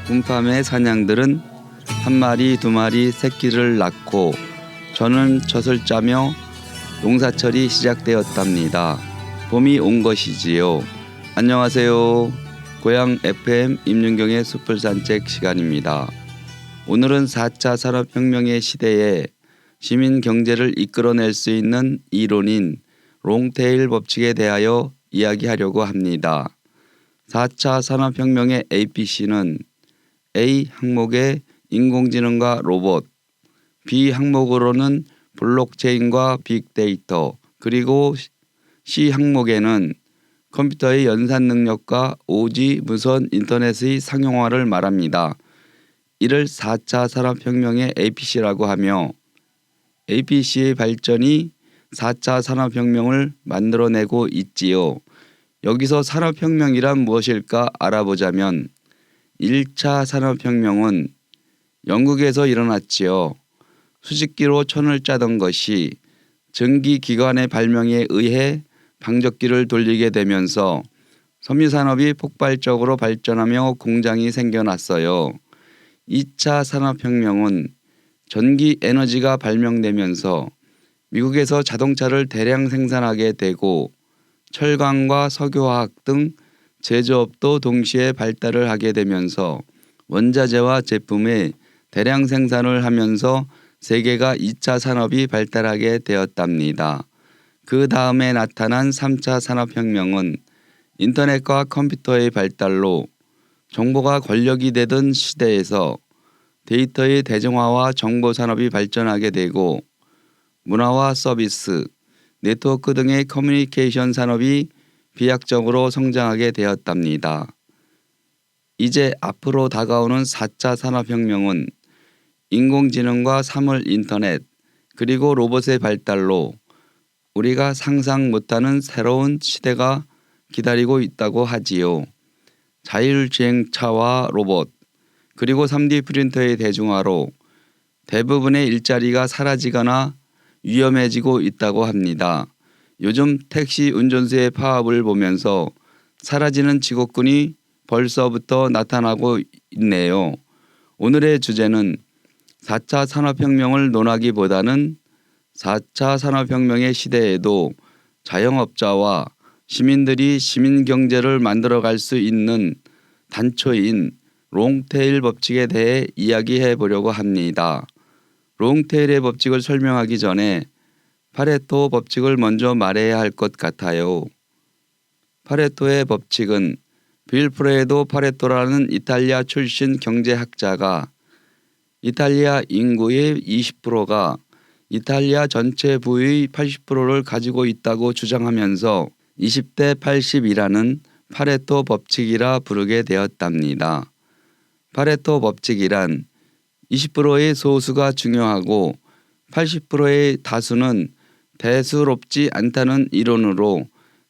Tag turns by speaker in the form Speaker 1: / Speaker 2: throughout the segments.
Speaker 1: 군밤의 사냥들은 한 마리 두 마리 새끼를 낳고 저는 젖을 짜며 농사철이 시작되었답니다. 봄이 온 것이지요. 안녕하세요. 고향 FM 임윤경의 숲을 산책 시간입니다. 오늘은 4차 산업혁명의 시대에 시민 경제를 이끌어낼 수 있는 이론인 롱테일 법칙에 대하여 이야기하려고 합니다. 4차 산업혁명의 APC는 A 항목의 인공지능과 로봇, B 항목으로는 블록체인과 빅데이터, 그리고 C 항목에는 컴퓨터의 연산 능력과 5G 무선 인터넷의 상용화를 말합니다. 이를 4차 산업혁명의 APC라고 하며 APC의 발전이 4차 산업혁명을 만들어내고 있지요. 여기서 산업혁명이란 무엇일까 알아보자면 1차 산업혁명은 영국에서 일어났지요. 수직기로 천을 짜던 것이 전기기관의 발명에 의해 방적기를 돌리게 되면서 섬유산업이 폭발적으로 발전하며 공장이 생겨났어요. 2차 산업혁명은 전기에너지가 발명되면서 미국에서 자동차를 대량 생산하게 되고 철강과 석유화학 등 제조업도 동시에 발달을 하게 되면서 원자재와 제품의 대량 생산을 하면서 세계가 2차 산업이 발달하게 되었답니다. 그 다음에 나타난 3차 산업혁명은 인터넷과 컴퓨터의 발달로 정보가 권력이 되던 시대에서 데이터의 대중화와 정보산업이 발전하게 되고 문화와 서비스, 네트워크 등의 커뮤니케이션 산업이 비약적으로 성장하게 되었답니다. 이제 앞으로 다가오는 4차 산업혁명은 인공지능과 사물 인터넷 그리고 로봇의 발달로 우리가 상상 못하는 새로운 시대가 기다리고 있다고 하지요. 자율주행차와 로봇 그리고 3D 프린터의 대중화로 대부분의 일자리가 사라지거나 위험해지고 있다고 합니다. 요즘 택시 운전수의 파업을 보면서 사라지는 직업군이 벌써부터 나타나고 있네요. 오늘의 주제는 4차 산업혁명을 논하기보다는 4차 산업혁명의 시대에도 자영업자와 시민들이 시민경제를 만들어갈 수 있는 단초인 롱테일 법칙에 대해 이야기해 보려고 합니다. 롱테일의 법칙을 설명하기 전에 파레토 법칙을 먼저 말해야 할 것 같아요. 파레토의 법칙은 빌프레도 파레토라는 이탈리아 출신 경제학자가 이탈리아 인구의 20%가 이탈리아 전체 부의 80%를 가지고 있다고 주장하면서 20대 80이라는 파레토 법칙이라 부르게 되었답니다. 파레토 법칙이란 20%의 소수가 중요하고 80%의 다수는 대수롭지 않다는 이론으로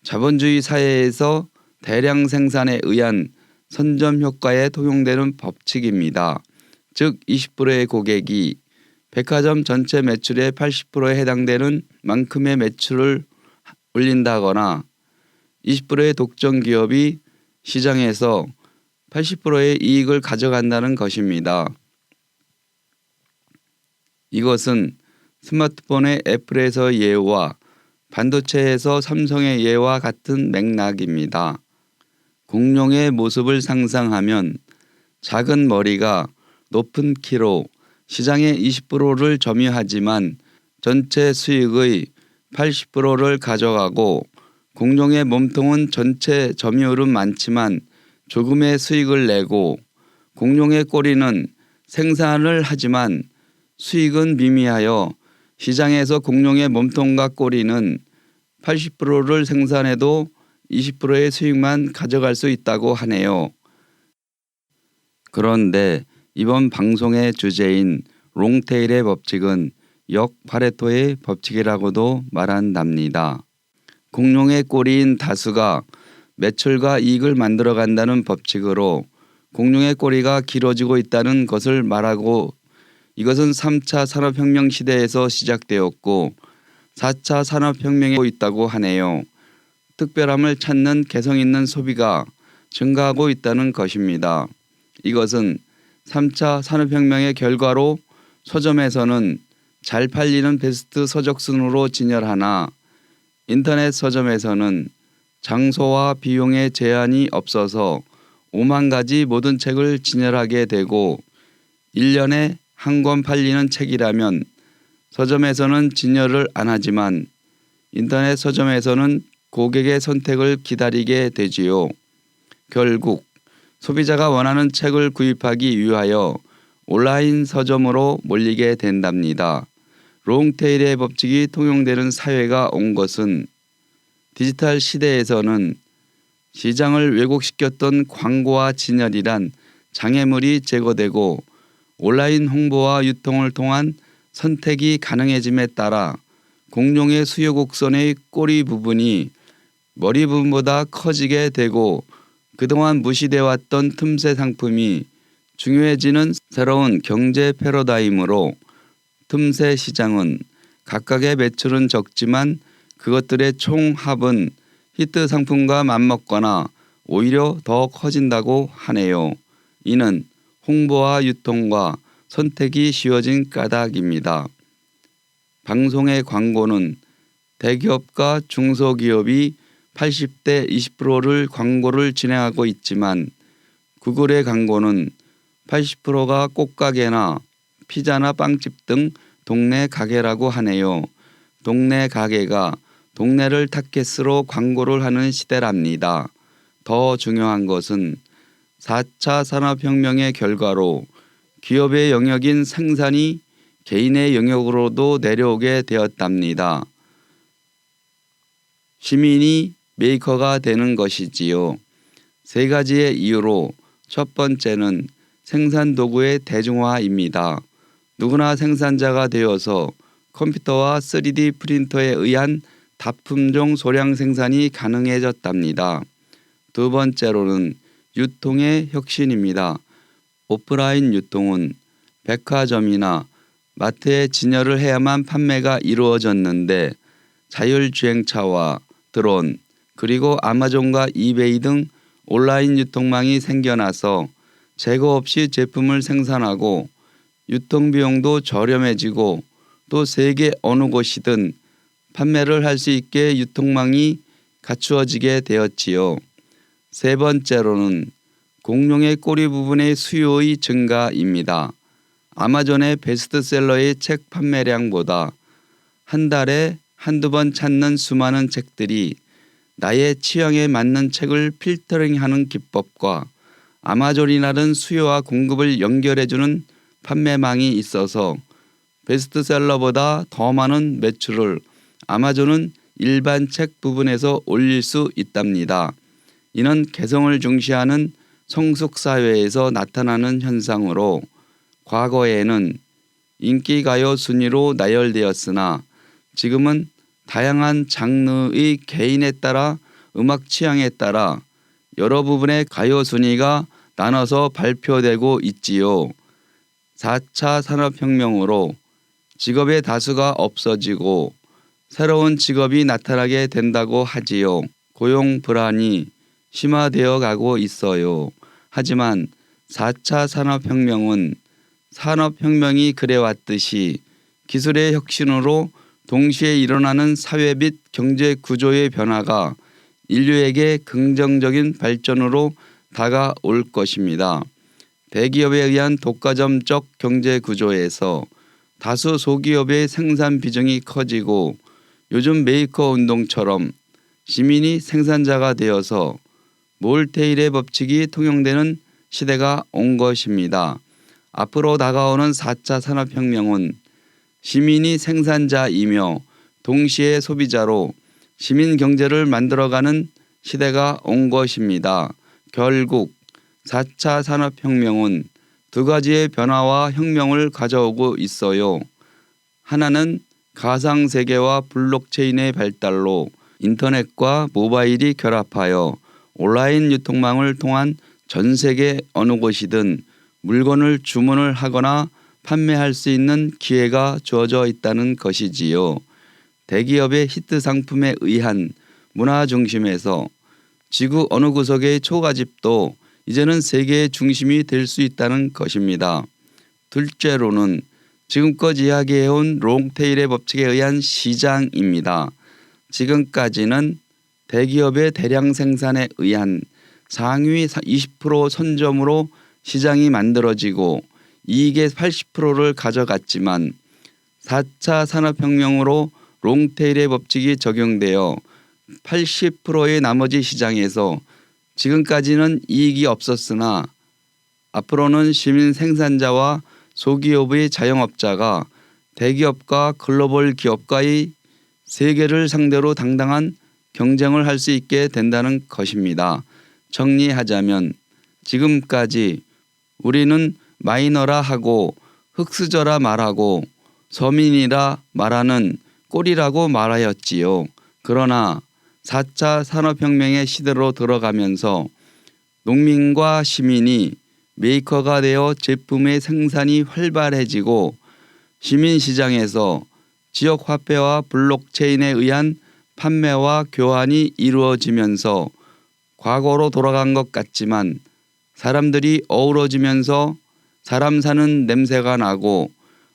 Speaker 1: 자본주의 사회에서 대량 생산에 의한 선점 효과에 통용되는 법칙입니다. 즉 20%의 고객이 백화점 전체 매출의 80%에 해당되는 만큼의 매출을 올린다거나 20%의 독점 기업이 시장에서 80%의 이익을 가져간다는 것입니다. 이것은 스마트폰의 애플에서 예와 반도체에서 삼성의 예와 같은 맥락입니다. 공룡의 모습을 상상하면 작은 머리가 높은 키로 시장의 20%를 점유하지만 전체 수익의 80%를 가져가고 공룡의 몸통은 전체 점유율은 많지만 조금의 수익을 내고 공룡의 꼬리는 생산을 하지만 수익은 미미하여 시장에서 공룡의 몸통과 꼬리는 80%를 생산해도 20%의 수익만 가져갈 수 있다고 하네요. 그런데 이번 방송의 주제인 롱테일의 법칙은 역파레토의 법칙이라고도 말한답니다. 공룡의 꼬리인 다수가 매출과 이익을 만들어간다는 법칙으로 공룡의 꼬리가 길어지고 있다는 것을 말하고 이것은 3차 산업혁명 시대에서 시작되었고 4차 산업혁명에 있다고 하네요. 특별함을 찾는 개성 있는 소비가 증가하고 있다는 것입니다. 이것은 3차 산업혁명의 결과로 서점에서는 잘 팔리는 베스트 서적 순으로 진열하나 인터넷 서점에서는 장소와 비용의 제한이 없어서 5만 가지 모든 책을 진열하게 되고 1년에 한 권 팔리는 책이라면 서점에서는 진열을 안 하지만 인터넷 서점에서는 고객의 선택을 기다리게 되지요. 결국 소비자가 원하는 책을 구입하기 위하여 온라인 서점으로 몰리게 된답니다. 롱테일의 법칙이 통용되는 사회가 온 것은 디지털 시대에서는 시장을 왜곡시켰던 광고와 진열이란 장애물이 제거되고 온라인 홍보와 유통을 통한 선택이 가능해짐에 따라 공룡의 수요 곡선의 꼬리 부분이 머리 부분보다 커지게 되고 그동안 무시되어 왔던 틈새 상품이 중요해지는 새로운 경제 패러다임으로 틈새 시장은 각각의 매출은 적지만 그것들의 총합은 히트 상품과 맞먹거나 오히려 더 커진다고 하네요. 이는 홍보와 유통과 선택이 쉬워진 까닭입니다. 방송의 광고는 대기업과 중소기업이 80대 20%를 광고를 진행하고 있지만 구글의 광고는 80%가 꽃가게나 피자나 빵집 등 동네 가게라고 하네요. 동네 가게가 동네를 타겟으로 광고를 하는 시대랍니다. 더 중요한 것은 4차 산업혁명의 결과로 기업의 영역인 생산이 개인의 영역으로도 내려오게 되었답니다. 시민이 메이커가 되는 것이지요. 세 가지의 이유로 첫 번째는 생산 도구의 대중화입니다. 누구나 생산자가 되어서 컴퓨터와 3D 프린터에 의한 다품종 소량 생산이 가능해졌답니다. 두 번째로는 유통의 혁신입니다. 오프라인 유통은 백화점이나 마트에 진열을 해야만 판매가 이루어졌는데 자율주행차와 드론 그리고 아마존과 이베이 등 온라인 유통망이 생겨나서 재고 없이 제품을 생산하고 유통비용도 저렴해지고 또 세계 어느 곳이든 판매를 할 수 있게 유통망이 갖추어지게 되었지요. 세 번째로는 공룡의 꼬리 부분의 수요의 증가입니다. 아마존의 베스트셀러의 책 판매량보다 한 달에 한두 번 찾는 수많은 책들이 나의 취향에 맞는 책을 필터링하는 기법과 아마존이라는 수요와 공급을 연결해주는 판매망이 있어서 베스트셀러보다 더 많은 매출을 아마존은 일반 책 부분에서 올릴 수 있답니다. 이는 개성을 중시하는 성숙사회에서 나타나는 현상으로 과거에는 인기가요 순위로 나열되었으나 지금은 다양한 장르의 개인에 따라 음악 취향에 따라 여러 부분의 가요 순위가 나눠서 발표되고 있지요. 4차 산업혁명으로 직업의 다수가 없어지고 새로운 직업이 나타나게 된다고 하지요. 고용 불안이 심화되어 가고 있어요. 하지만 4차 산업혁명은 산업혁명이 그래왔듯이 기술의 혁신으로 동시에 일어나는 사회 및 경제 구조의 변화가 인류에게 긍정적인 발전으로 다가올 것입니다. 대기업에 의한 독과점적 경제 구조에서 다수 소기업의 생산 비중이 커지고 요즘 메이커 운동처럼 시민이 생산자가 되어서 몰테일의 법칙이 통용되는 시대가 온 것입니다. 앞으로 다가오는 4차 산업혁명은 시민이 생산자이며 동시에 소비자로 시민 경제를 만들어가는 시대가 온 것입니다. 결국 4차 산업혁명은 두 가지의 변화와 혁명을 가져오고 있어요. 하나는 가상세계와 블록체인의 발달로 인터넷과 모바일이 결합하여 온라인 유통망을 통한 전 세계 어느 곳이든 물건을 주문을 하거나 판매할 수 있는 기회가 주어져 있다는 것이지요. 대기업의 히트 상품에 의한 문화 중심에서 지구 어느 구석의 초가집도 이제는 세계의 중심이 될 수 있다는 것입니다. 둘째로는 지금껏 이야기해온 롱테일의 법칙에 의한 시장입니다. 지금까지는 대기업의 대량 생산에 의한 상위 20% 선점으로 시장이 만들어지고 이익의 80%를 가져갔지만 4차 산업혁명으로 롱테일의 법칙이 적용되어 80%의 나머지 시장에서 지금까지는 이익이 없었으나 앞으로는 시민 생산자와 소기업의 자영업자가 대기업과 글로벌 기업과의 세계를 상대로 당당한 경쟁을 할 수 있게 된다는 것입니다. 정리하자면 지금까지 우리는 마이너라 하고 흙수저라 말하고 서민이라 말하는 꼴이라고 말하였지요. 그러나 4차 산업혁명의 시대로 들어가면서 농민과 시민이 메이커가 되어 제품의 생산이 활발해지고 시민시장에서 지역화폐와 블록체인에 의한 판매와 교환이 이루어지면서 과거로 돌아간 것 같지만 사람들이 어우러지면서 사람 사는 냄새가 나고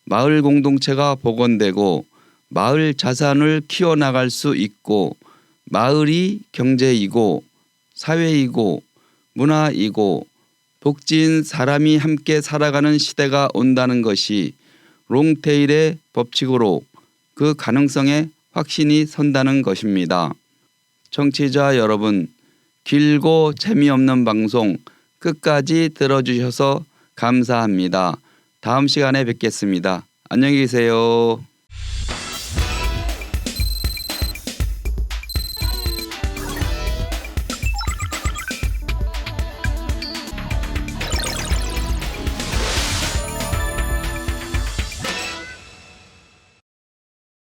Speaker 1: 마을 공동체가 복원되고 마을 자산을 키워나갈 수 있고 마을이 경제이고 사회이고 문화이고 복지인 사람이 함께 살아가는 시대가 온다는 것이 롱테일의 법칙으로 그 가능성에 확신이 선다는 것입니다. 청취자 여러분, 길고 재미없는 방송 끝까지 들어주셔서 감사합니다. 다음 시간에 뵙겠습니다. 안녕히 계세요.